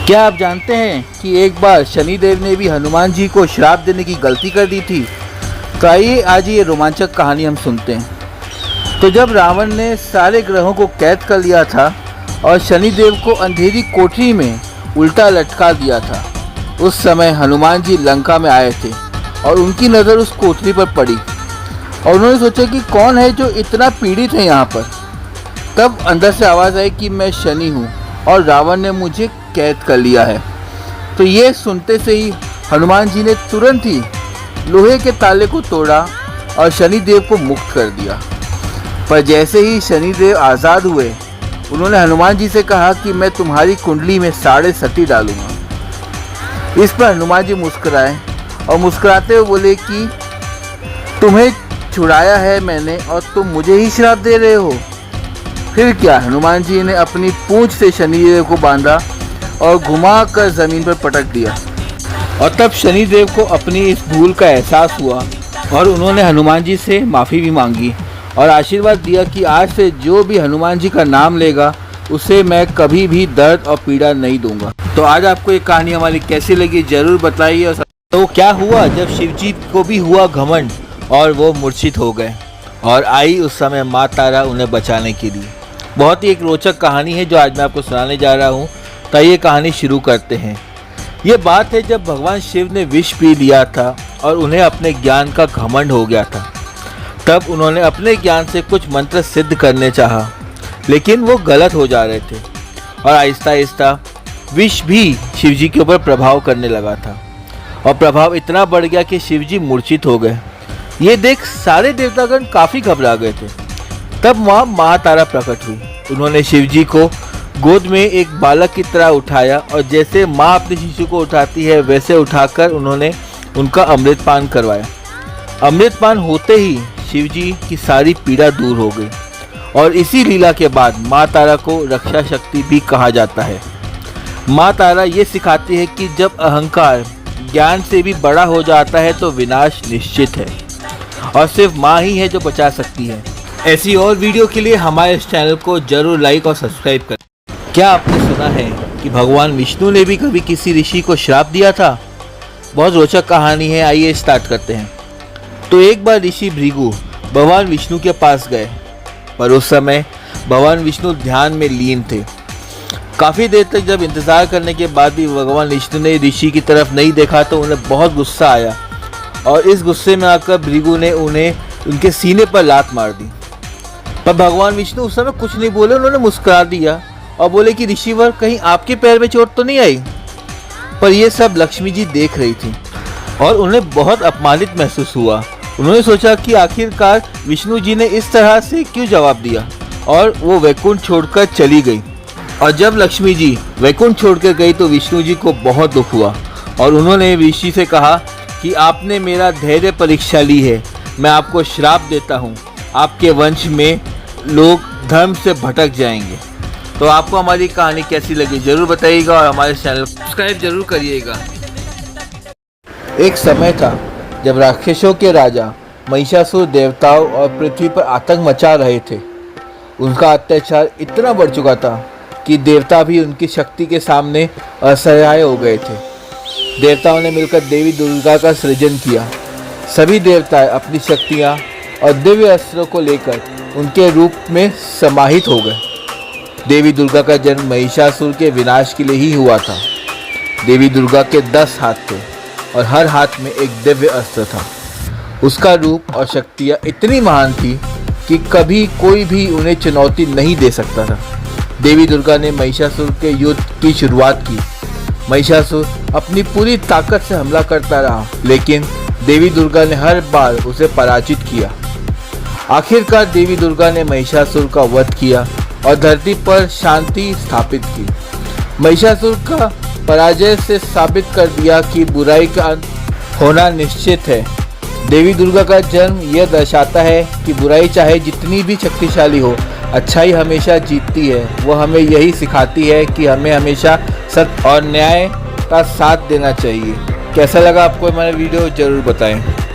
क्या आप जानते हैं कि एक बार शनिदेव ने भी हनुमान जी को श्राप देने की गलती कर दी थी। तो आइए आज ये रोमांचक कहानी हम सुनते हैं। तो जब रावण ने सारे ग्रहों को कैद कर लिया था और शनिदेव को अंधेरी कोठरी में उल्टा लटका दिया था, उस समय हनुमान जी लंका में आए थे और उनकी नज़र उस कोठरी पर पड़ी और उन्होंने सोचा कि कौन है जो इतना पीड़ित है यहाँ पर। तब अंदर से आवाज़ आई कि मैं शनि हूँ और रावण ने मुझे कैद कर लिया है। तो ये सुनते से ही हनुमान जी ने तुरंत ही लोहे के ताले को तोड़ा और शनिदेव को मुक्त कर दिया। पर जैसे ही शनिदेव आज़ाद हुए, उन्होंने हनुमान जी से कहा कि मैं तुम्हारी कुंडली में 6.5 डालूंगा। इस पर हनुमान जी मुस्कुराए और मुस्कुराते हुए बोले कि तुम्हें छुड़ाया है मैंने और तुम मुझे ही श्राप दे रहे हो। फिर क्या, हनुमान जी ने अपनी पूंछ से शनिदेव को बांधा और घुमा कर ज़मीन पर पटक दिया। और तब शनिदेव को अपनी इस भूल का एहसास हुआ और उन्होंने हनुमान जी से माफ़ी भी मांगी और आशीर्वाद दिया कि आज से जो भी हनुमान जी का नाम लेगा उसे मैं कभी भी दर्द और पीड़ा नहीं दूंगा। तो आज आपको ये कहानी हमारी कैसी लगी ज़रूर बताइए। तो क्या हुआ जब शिव जी को भी हुआ घमंड और वो मूर्छित हो गए और आई उस समय माँ तारा उन्हें बचाने के लिए। बहुत ही एक रोचक कहानी है जो आज मैं आपको सुनाने जा रहा हूँ। तो ये कहानी शुरू करते हैं। ये बात है जब भगवान शिव ने विष पी लिया था और उन्हें अपने ज्ञान का घमंड हो गया था। तब उन्होंने अपने ज्ञान से कुछ मंत्र सिद्ध करने चाहा, लेकिन वो गलत हो जा रहे थे और आहिस्ता आहिस्ता विष भी शिव जी के ऊपर प्रभाव करने लगा था और प्रभाव इतना बढ़ गया कि शिव जी मूर्छित हो गए। ये देख सारे देवतागण काफ़ी घबरा गए थे। तब वहाँ माँ तारा प्रकट हुई। उन्होंने शिव जी को गोद में एक बालक की तरह उठाया और जैसे माँ अपने शिशु को उठाती है वैसे उठाकर उन्होंने उनका अमृतपान करवाया। अमृतपान होते ही शिव जी की सारी पीड़ा दूर हो गई और इसी लीला के बाद माँ तारा को रक्षा शक्ति भी कहा जाता है। माँ तारा ये सिखाती है कि जब अहंकार ज्ञान से भी बड़ा हो जाता है तो विनाश निश्चित है और सिर्फ माँ ही है जो बचा सकती है। ऐसी और वीडियो के लिए हमारे इस चैनल को जरूर लाइक और सब्सक्राइब करें। क्या आपने सुना है कि भगवान विष्णु ने भी कभी किसी ऋषि को श्राप दिया था? बहुत रोचक कहानी है, आइए स्टार्ट करते हैं। तो एक बार ऋषि भृगु भगवान विष्णु के पास गए, पर उस समय भगवान विष्णु ध्यान में लीन थे। काफ़ी देर तक जब इंतज़ार करने के बाद भी भगवान विष्णु ने ऋषि की तरफ नहीं देखा तो उन्हें बहुत गुस्सा आया और इस गुस्से में आकर भृगु ने उन्हें उनके सीने पर लात मार दी। पर भगवान विष्णु उस समय कुछ नहीं बोले, उन्होंने मुस्कुरा दिया और बोले कि ऋषिवर, कहीं आपके पैर में चोट तो नहीं आई? पर यह सब लक्ष्मी जी देख रही थी और उन्हें बहुत अपमानित महसूस हुआ। उन्होंने सोचा कि आखिरकार विष्णु जी ने इस तरह से क्यों जवाब दिया और वो वैकुंठ छोड़कर चली गई। और जब लक्ष्मी जी वैकुंठ छोड़कर गई तो विष्णु जी को बहुत दुख हुआ और उन्होंने ऋषि से कहा कि आपने मेरा धैर्य परीक्षा ली है, मैं आपको श्राप देता हूँ, आपके वंश में लोग धर्म से भटक जाएंगे। तो आपको हमारी कहानी कैसी लगी जरूर बताइएगा और हमारे चैनल को सब्सक्राइब जरूर करिएगा। एक समय था जब राक्षसों के राजा महिषासुर देवताओं और पृथ्वी पर आतंक मचा रहे थे। उनका अत्याचार इतना बढ़ चुका था कि देवता भी उनकी शक्ति के सामने असहाय हो गए थे। देवताओं ने मिलकर देवी दुर्गा का सृजन किया। सभी देवता अपनी शक्तियाँ और दिव्य अस्त्रों को लेकर उनके रूप में समाहित हो गए। देवी दुर्गा का जन्म महिषासुर के विनाश के लिए ही हुआ था। देवी दुर्गा के 10 हाथ थे और हर हाथ में एक दिव्य अस्त्र था। उसका रूप और शक्तियाँ इतनी महान थी कि कभी कोई भी उन्हें चुनौती नहीं दे सकता था। देवी दुर्गा ने महिषासुर के युद्ध की शुरुआत की। महिषासुर अपनी पूरी ताकत से हमला करता रहा, लेकिन देवी दुर्गा ने हर बार उसे पराजित किया। आखिरकार देवी दुर्गा ने महिषासुर का वध किया और धरती पर शांति स्थापित की। महिषासुर का पराजय से साबित कर दिया कि बुराई का अंत होना निश्चित है। देवी दुर्गा का जन्म यह दर्शाता है कि बुराई चाहे जितनी भी शक्तिशाली हो, अच्छाई हमेशा जीतती है। वह हमें यही सिखाती है कि हमें हमेशा सत्य और न्याय का साथ देना चाहिए। कैसा लगा आपको हमारा वीडियो जरूर बताएं।